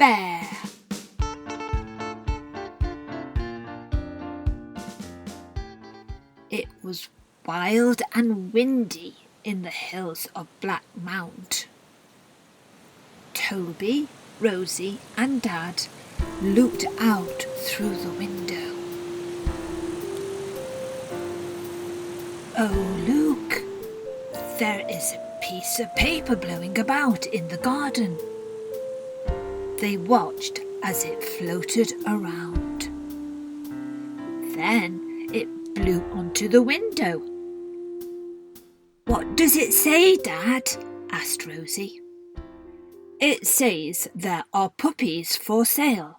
bear. It was wild and windy in the hills of Black Mount. Toby, Rosy and Dad looked out through the window. Oh, look! There is a piece of paper blowing about in the garden. They watched as it floated around. Then it blew onto the window. "What does it say, Dad?" asked Rosy. "It says there are puppies for sale."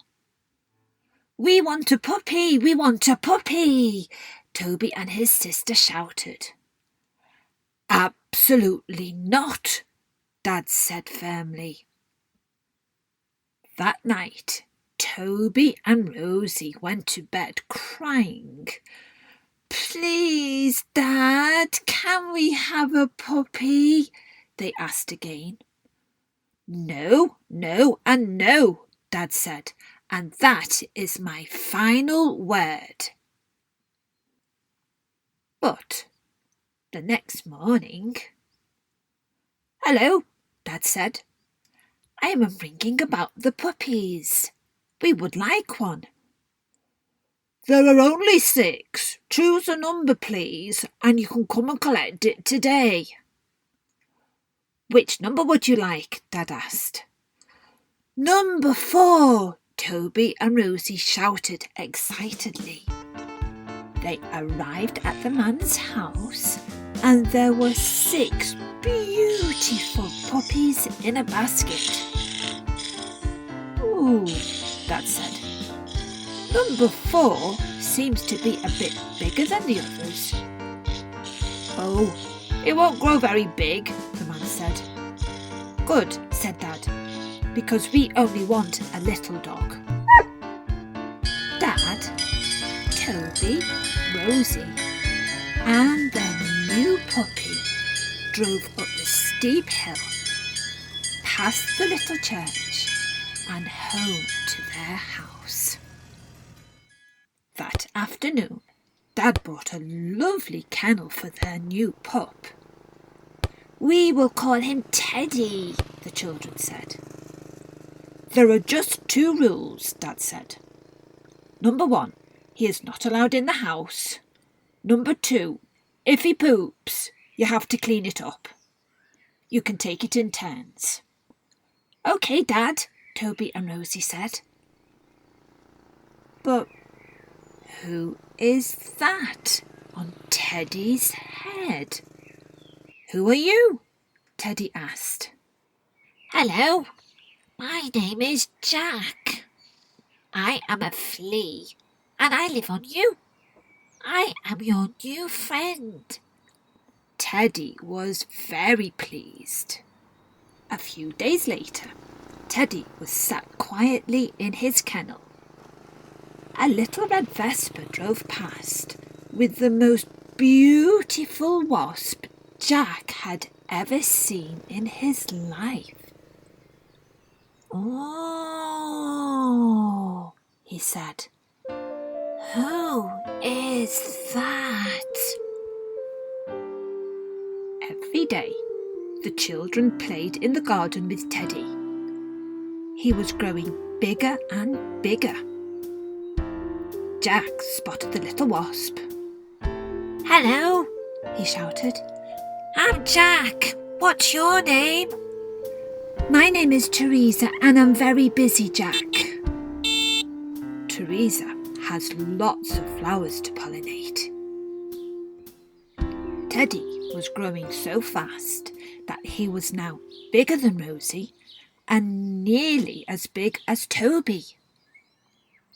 "We want a puppy! We want a puppy!" Toby and his sister shouted. "Absolutely not," Dad said firmly. That night, Toby and Rosy went to bed crying. "Please, Dad, can we have a puppy?" they asked again. "No, no and no," Dad said, "and that is my final word." But the next morning... "Hello," Dad said. "I am ringing about the puppies. We would like one." "There are only 6. Choose a number, please, and you can come and collect it today." "Which number would you like?" Dad asked. "Number 4, Toby and Rosy shouted excitedly. They arrived at the man's house, and there were 6 beautiful puppies in a basket. "Ooh," Dad said. "Number 4 seems to be a bit bigger than the others." "Oh, it won't grow very big," the man said. "Good," said Dad, "because we only want a little dog." Dad, Toby, Rosy and their new puppy drove up the steep hill, past the little church and home to their house. That afternoon, Dad bought a lovely kennel for their new pup. "We will call him Teddy," the children said. "There are just 2 rules," Dad said. "Number 1, he is not allowed in the house. Number 2, if he poops, you have to clean it up. You can take it in turns." "OK, Dad," Toby and Rosy said. "But who is that on Teddy's head?" "Who are you?" Teddy asked. "Hello, my name is Jack. I am a flea and I live on you. I am your new friend." Teddy was very pleased. A few days later, Teddy was sat quietly in his kennel. A little red Vespa drove past with the most beautiful wasp Jack had ever seen in his life. "Oh," he said. "Who is that?" Every day, the children played in the garden with Teddy. He was growing bigger and bigger. Jack spotted the little wasp. "Hello," he shouted. "I'm Jack. What's your name?" "My name is Teresa and I'm very busy, Jack." Teresa has lots of flowers to pollinate. Teddy was growing so fast that he was now bigger than Rosy and nearly as big as Toby.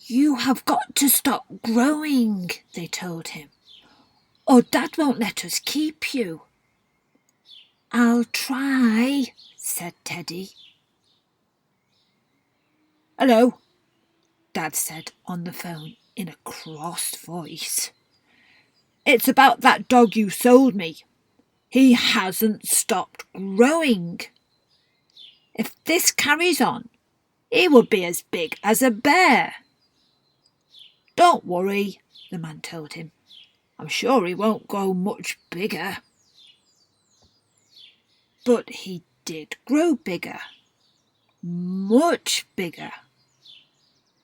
"You have got to stop growing," they told him, "or Dad won't let us keep you." "I'll try," said Teddy. "Hello," Dad said on the phone in a cross voice. "It's about that dog you sold me. He hasn't stopped growing. If this carries on, He would be as big as a bear. Don't worry, the man told him. I'm sure he won't grow much bigger. But he did grow bigger. Much bigger.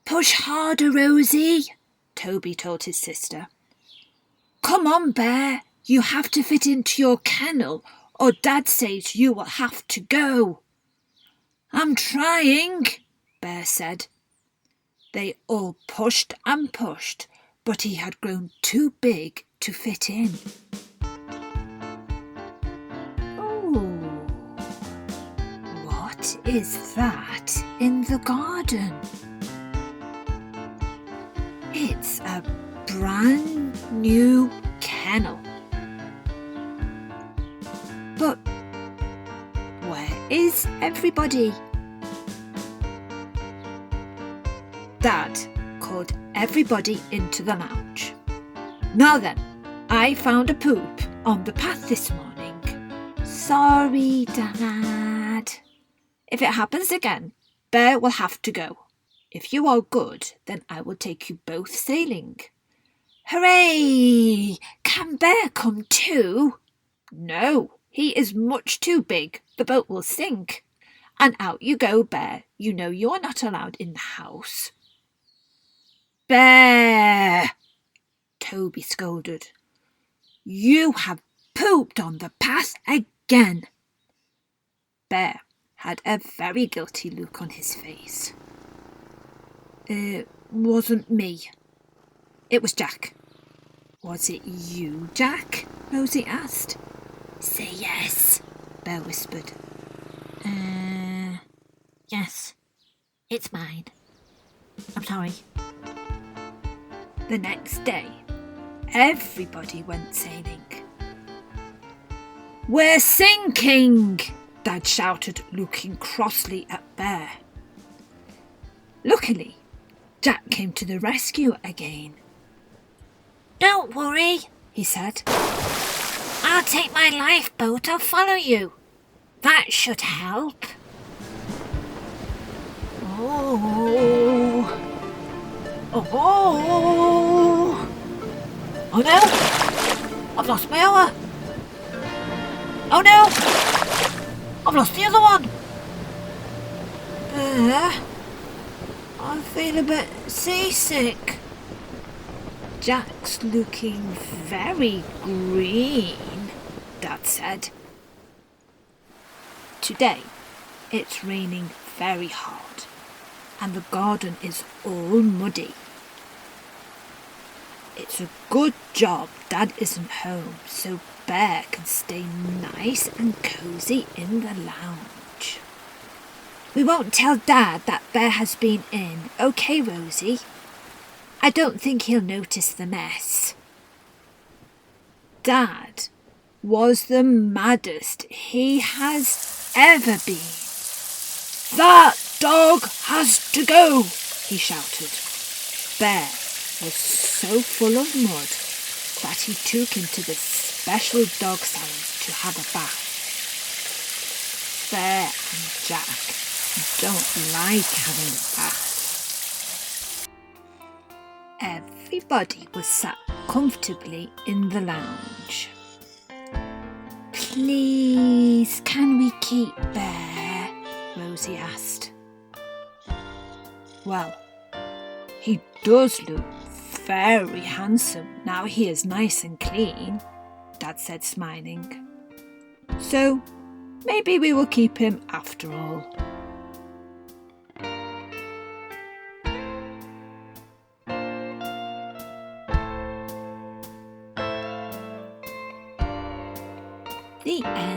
Push harder, Rosy, Toby told his sister. Come on, Bear, you have to fit into your kennel, or Dad says you will have to go. I'm trying, Bear said. They all pushed and pushed, but he had grown too big to fit in. Oh, what is that in the garden? It's a brand new kennel. But where is everybody? Dad called everybody into the lounge. Now then, I found a poop on the path this morning. Sorry, Dad. If it happens again, Bear will have to go. If you are good, then I will take you both sailing. Hooray! Can Bear come too? No, he is much too big. The boat will sink. And out you go, Bear. You know you are not allowed in the house. Bear! Toby scolded. You have pooped on the path again. Bear had a very guilty look on his face. It wasn't me. It was Jack. Was it you, Jack? Rosy asked. Say yes, Bear whispered. Yes, it's mine. I'm sorry. The next day, everybody went sailing. We're sinking, Dad shouted, looking crossly at Bear. Luckily, Jack came to the rescue again. Don't worry, he said. I'll take my lifeboat. I'll follow you. That should help. Oh. Oh. Oh no. I've lost my oar. Oh no. I've lost the other one. I feel a bit seasick. Jack's looking very green, Dad said. Today, it's raining very hard, and the garden is all muddy. It's a good job Dad isn't home, so Bear can stay nice and cosy in the lounge. We won't tell Dad that Bear has been in, okay, Rosy? I don't think he'll notice the mess. Dad was the maddest he has ever been. That dog has to go, he shouted. Bear was so full of mud that he took him to the special dog salon to have a bath. Bear and Jack don't like having a bath. Everybody was sat comfortably in the lounge. Please, can we keep Bear? Rosy asked. Well, he does look very handsome now he is nice and clean, Dad said, smiling. So maybe we will keep him after all. The end.